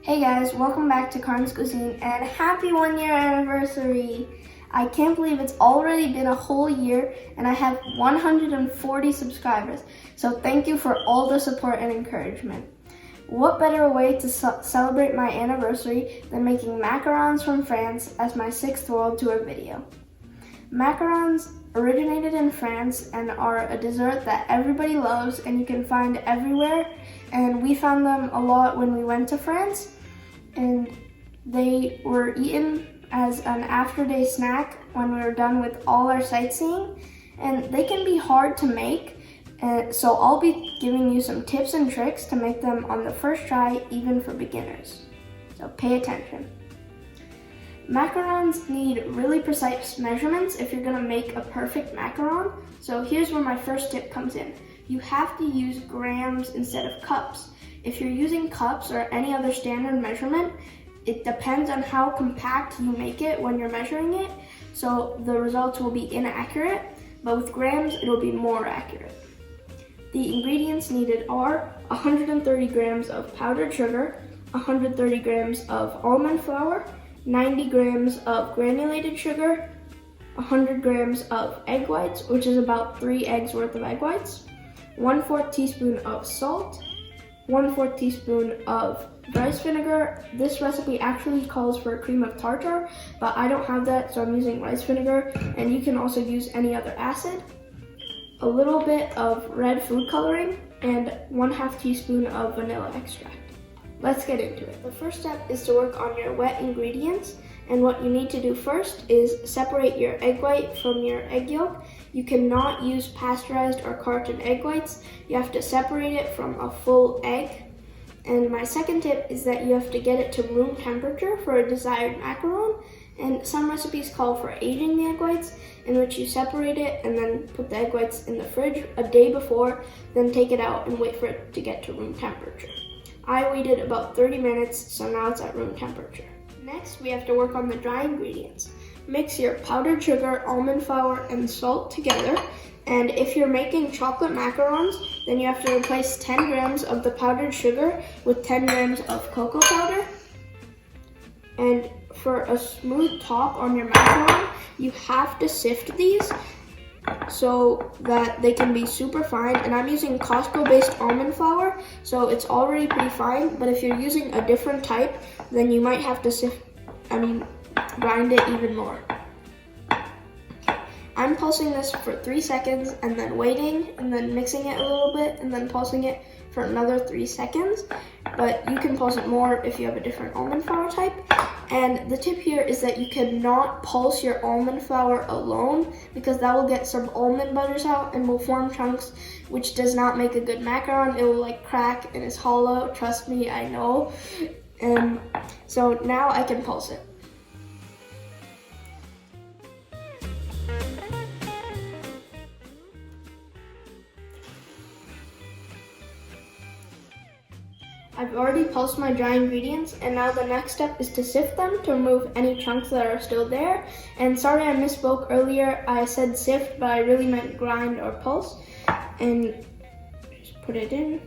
Hey guys, welcome back to Karan's Cuisine and happy 1-year anniversary! I can't believe it's already been a whole year and I have 140 subscribers, so thank you for all the support and encouragement. What better way to celebrate my anniversary than making macarons from France as my 6th world tour video. Macarons originated in France and are a dessert that everybody loves and you can find everywhere, and we found them a lot when we went to France, and they were eaten as an after-day snack when we were done with all our sightseeing, and they can be hard to make, so I'll be giving you some tips and tricks to make them on the first try, even for beginners. So pay attention. Macarons need really precise measurements if you're gonna make a perfect macaron. So here's where my first tip comes in. You have to use grams instead of cups. If you're using cups or any other standard measurement, it depends on how compact you make it when you're measuring it, so the results will be inaccurate, but with grams, it'll be more accurate. The ingredients needed are 130 grams of powdered sugar, 130 grams of almond flour, 90 grams of granulated sugar, 100 grams of egg whites, which is about 3 eggs worth of egg whites, 1/4 teaspoon of salt, 1/4 teaspoon of rice vinegar. This recipe actually calls for a cream of tartar, but I don't have that, so I'm using rice vinegar, and you can also use any other acid, a little bit of red food coloring, and 1/2 teaspoon of vanilla extract. Let's get into it. The first step is to work on your wet ingredients, and what you need to do first is separate your egg white from your egg yolk. You cannot use pasteurized or carton egg whites. You have to separate it from a full egg. And my second tip is that you have to get it to room temperature for a desired macaron. And some recipes call for aging the egg whites, in which you separate it and then put the egg whites in the fridge a day before, then take it out and wait for it to get to room temperature. I waited about 30 minutes, so now it's at room temperature. Next, we have to work on the dry ingredients. Mix your powdered sugar, almond flour, and salt together. And if you're making chocolate macarons, then you have to replace 10 grams of the powdered sugar with 10 grams of cocoa powder. And for a smooth top on your macaron, you have to sift these so that they can be super fine. And I'm using Costco-based almond flour, so it's already pretty fine, but if you're using a different type, then you might have to grind it even more. I'm pulsing this for 3 seconds and then waiting and then mixing it a little bit and then pulsing it for another 3 seconds, but you can pulse it more if you have a different almond flour type. And the tip here is that you cannot pulse your almond flour alone, because that will get some almond butters out and will form chunks, which does not make a good macaron. It will crack and is hollow, trust me, I know. And so now I can pulse it. I've already pulsed my dry ingredients, and now the next step is to sift them to remove any chunks that are still there. And sorry I misspoke earlier, I said sift, but I really meant grind or pulse. And just put it in.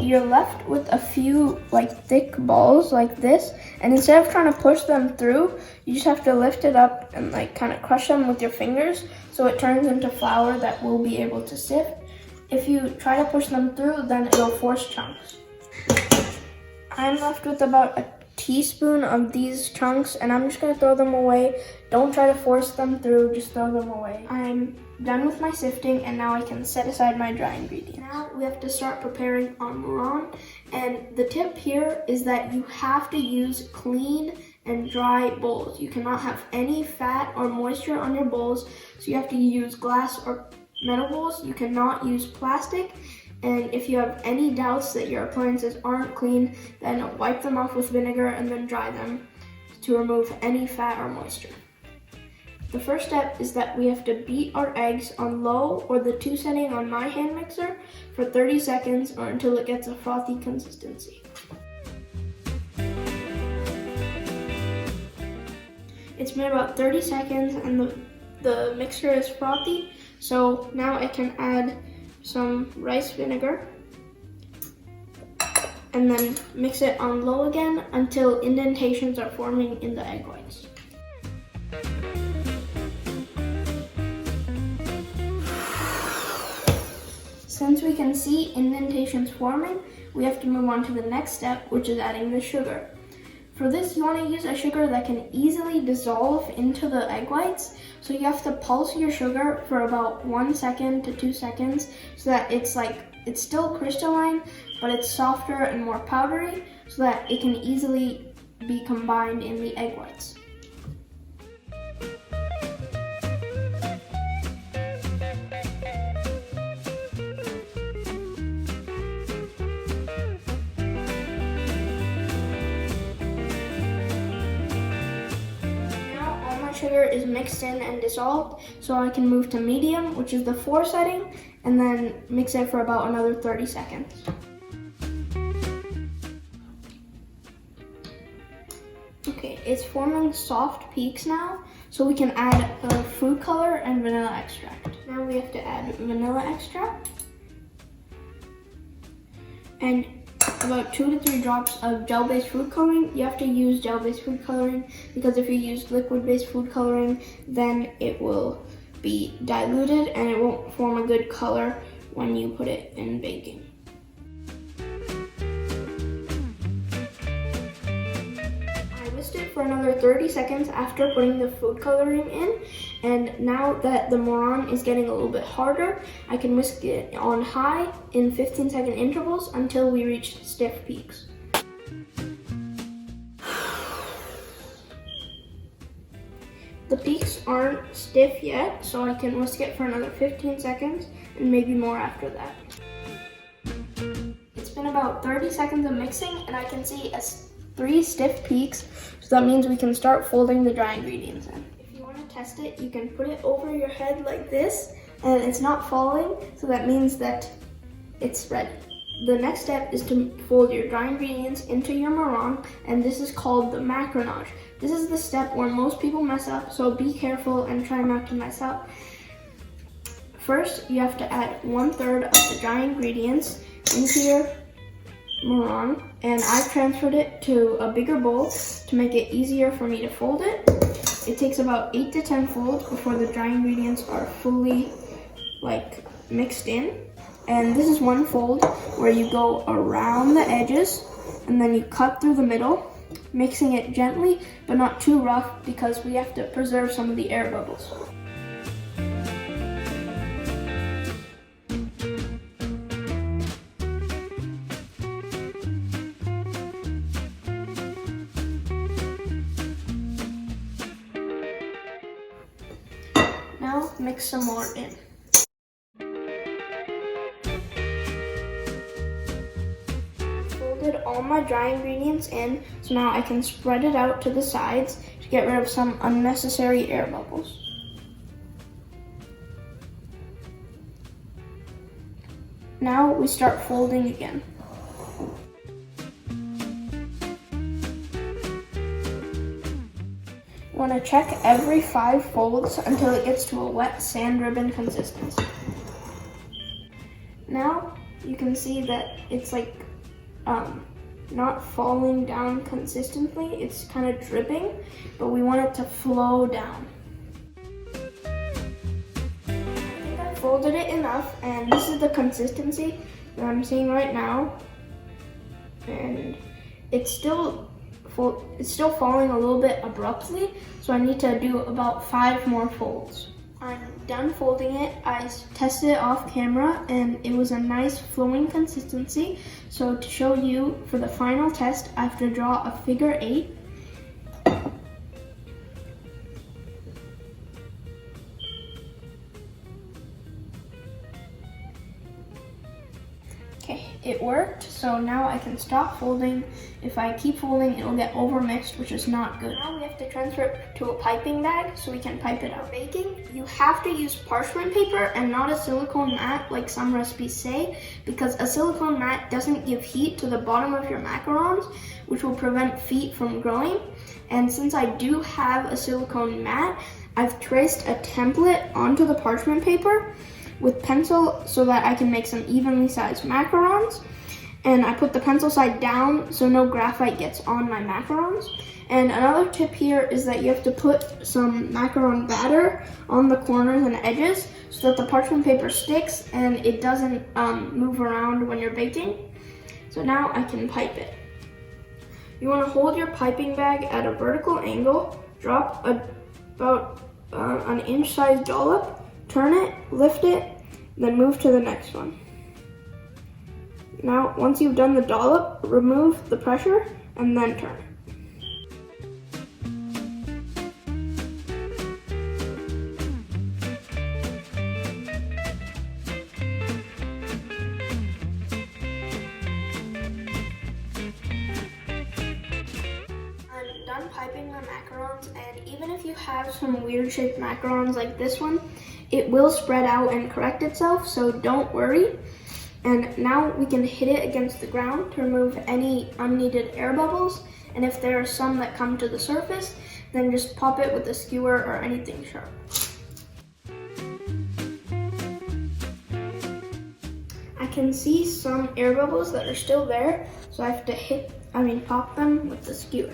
You're left with a few thick balls like this, and instead of trying to push them through, you just have to lift it up and kind of crush them with your fingers so it turns into flour that we'll be able to sift. If you try to push them through, then it'll force chunks. I'm left with about a teaspoon of these chunks, and I'm just going to throw them away. Don't try to force them through, just throw them away. I'm done with my sifting, and now I can set aside my dry ingredients. Now we have to start preparing our macaron, and the tip here is that you have to use clean and dry bowls. You cannot have any fat or moisture on your bowls, so you have to use glass or metal bowls. You cannot use plastic. And if you have any doubts that your appliances aren't clean, then wipe them off with vinegar and then dry them to remove any fat or moisture. The first step is that we have to beat our eggs on low or the 2 setting on my hand mixer for 30 seconds or until it gets a frothy consistency. It's been about 30 seconds and the mixture is frothy, so now I can add some rice vinegar, and then mix it on low again until indentations are forming in the egg whites. Since we can see indentations forming, we have to move on to the next step, which is adding the sugar. For this, you want to use a sugar that can easily dissolve into the egg whites. So you have to pulse your sugar for about 1 second to 2 seconds so that it's still crystalline, but it's softer and more powdery so that it can easily be combined in the egg whites. Sugar is mixed in and dissolved, so I can move to medium, which is the 4 setting, and then mix it for about another 30 seconds. Okay, it's forming soft peaks now, so we can add food color and vanilla extract. Now we have to add vanilla extract and about 2 to 3 drops of gel-based food coloring. You have to use gel-based food coloring because if you use liquid-based food coloring, then it will be diluted and it won't form a good color when you put it in baking. I whisked it for another 30 seconds after putting the food coloring in, and now that the meringue is getting a little bit harder, I can whisk it on high in 15-second intervals until we reach stiff peaks. The peaks aren't stiff yet, so I can whisk it for another 15 seconds and maybe more after that. It's been about 30 seconds of mixing and I can see 3 stiff peaks, so that means we can start folding the dry ingredients in. If you want to test it, you can put it over your head like this and it's not falling, so that means that it's ready. The next step is to fold your dry ingredients into your meringue, and this is called the macaronage. This is the step where most people mess up, so be careful and try not to mess up. First, you have to add 1/3 of the dry ingredients into your meringue, and I've transferred it to a bigger bowl to make it easier for me to fold it. It takes about 8 to 10 folds before the dry ingredients are fully mixed in. And this is one fold where you go around the edges and then you cut through the middle, mixing it gently but not too rough because we have to preserve some of the air bubbles. Now mix some more in. All my dry ingredients in, so now I can spread it out to the sides to get rid of some unnecessary air bubbles. Now we start folding again. You want to check every 5 folds until it gets to a wet sand ribbon consistency. Now you can see that it's not falling down consistently, it's kind of dripping, but we want it to flow down. I think I folded it enough, and this is the consistency that I'm seeing right now, and it's still falling a little bit abruptly, so I need to do about 5 more folds. I'm done folding it. I tested it off camera and it was a nice flowing consistency. So to show you for the final test, I have to draw a figure 8. Okay, it worked. So now I can stop folding. If I keep folding, it'll get overmixed, which is not good. Now we have to transfer it to a piping bag so we can pipe it out. Baking, you have to use parchment paper and not a silicone mat like some recipes say, because a silicone mat doesn't give heat to the bottom of your macarons, which will prevent feet from growing. And since I do have a silicone mat, I've traced a template onto the parchment paper with pencil so that I can make some evenly sized macarons. And I put the pencil side down so no graphite gets on my macarons. And another tip here is that you have to put some macaron batter on the corners and edges so that the parchment paper sticks and it doesn't move around when you're baking. So now I can pipe it. You want to hold your piping bag at a vertical angle, drop about an inch size dollop, turn it, lift it, then move to the next one. Now, once you've done the dollop, remove the pressure and then turn it. I'm done piping my macarons, and even if you have some weird shaped macarons like this one, it will spread out and correct itself, so don't worry. And now we can hit it against the ground to remove any unneeded air bubbles. And if there are some that come to the surface, then just pop it with a skewer or anything sharp. I can see some air bubbles that are still there, so I have to pop them with the skewer.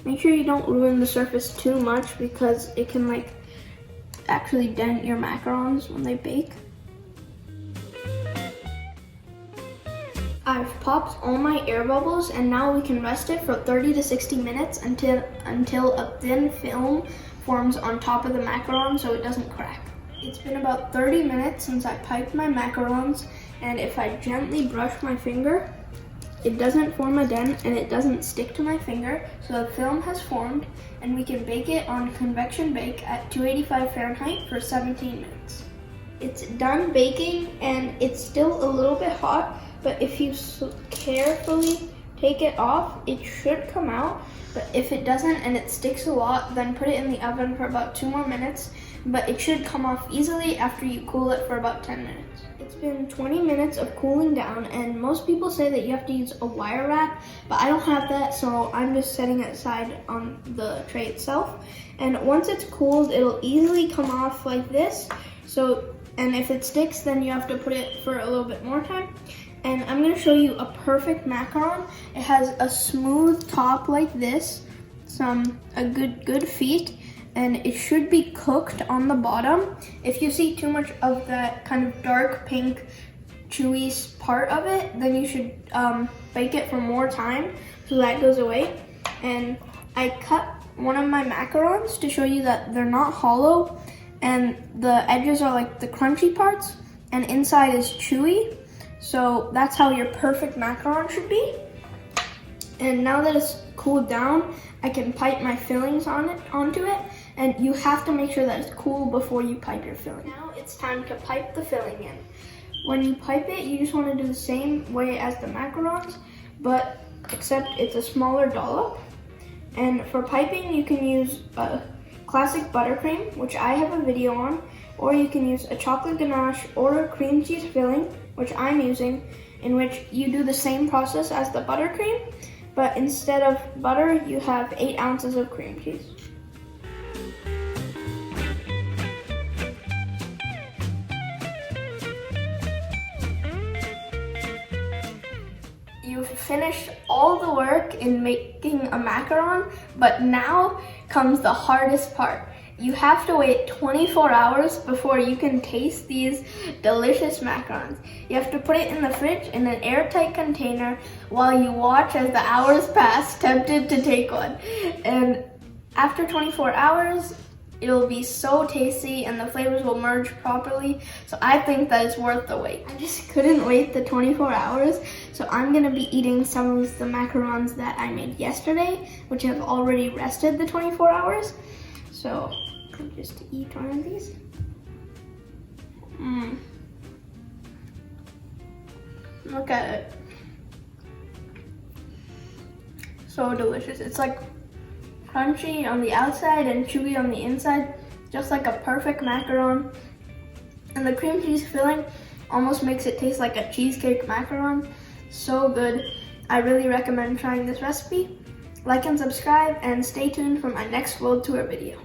Make sure you don't ruin the surface too much because it can actually dent your macarons when they bake. I've popped all my air bubbles, and now we can rest it for 30 to 60 minutes until a thin film forms on top of the macaron so it doesn't crack. It's been about 30 minutes since I piped my macarons, and if I gently brush my finger, it doesn't form a dent and it doesn't stick to my finger, so the film has formed, and we can bake it on convection bake at 285 Fahrenheit for 17 minutes. It's done baking and it's still a little bit hot, but if you carefully take it off, it should come out. But if it doesn't and it sticks a lot, then put it in the oven for about 2 more minutes, but it should come off easily after you cool it for about 10 minutes. It's been 20 minutes of cooling down, and most people say that you have to use a wire rack, but I don't have that, so I'm just setting it aside on the tray itself. And once it's cooled, it'll easily come off like this. And if it sticks, then you have to put it for a little bit more time. And I'm gonna show you a perfect macaron. It has a smooth top like this, a good feet, and it should be cooked on the bottom. If you see too much of that kind of dark pink chewy part of it, then you should bake it for more time so that goes away. And I cut one of my macarons to show you that they're not hollow, and the edges are like the crunchy parts and inside is chewy. So that's how your perfect macaron should be. And now that it's cooled down, I can pipe my fillings onto it, and you have to make sure that it's cool before you pipe your filling. Now it's time to pipe the filling in. When you pipe it, you just want to do the same way as the macarons, but except it's a smaller dollop. And for piping, you can use a classic buttercream, which I have a video on, or you can use a chocolate ganache or a cream cheese filling, which I'm using, in which you do the same process as the buttercream, but instead of butter, you have 8 ounces of cream cheese. You've finished all the work in making a macaron, but now comes the hardest part. You have to wait 24 hours before you can taste these delicious macarons. You have to put it in the fridge in an airtight container while you watch as the hours pass, tempted to take one. And after 24 hours, it'll be so tasty and the flavors will merge properly. So I think that it's worth the wait. I just couldn't wait the 24 hours. So I'm gonna be eating some of the macarons that I made yesterday, which have already rested the 24 hours. So I'm just eat one of these. Look at it. So delicious. It's like crunchy on the outside and chewy on the inside, just like a perfect macaron. And the cream cheese filling almost makes it taste like a cheesecake macaron. So good. I really recommend trying this recipe. Like and subscribe, and stay tuned for my next world tour video.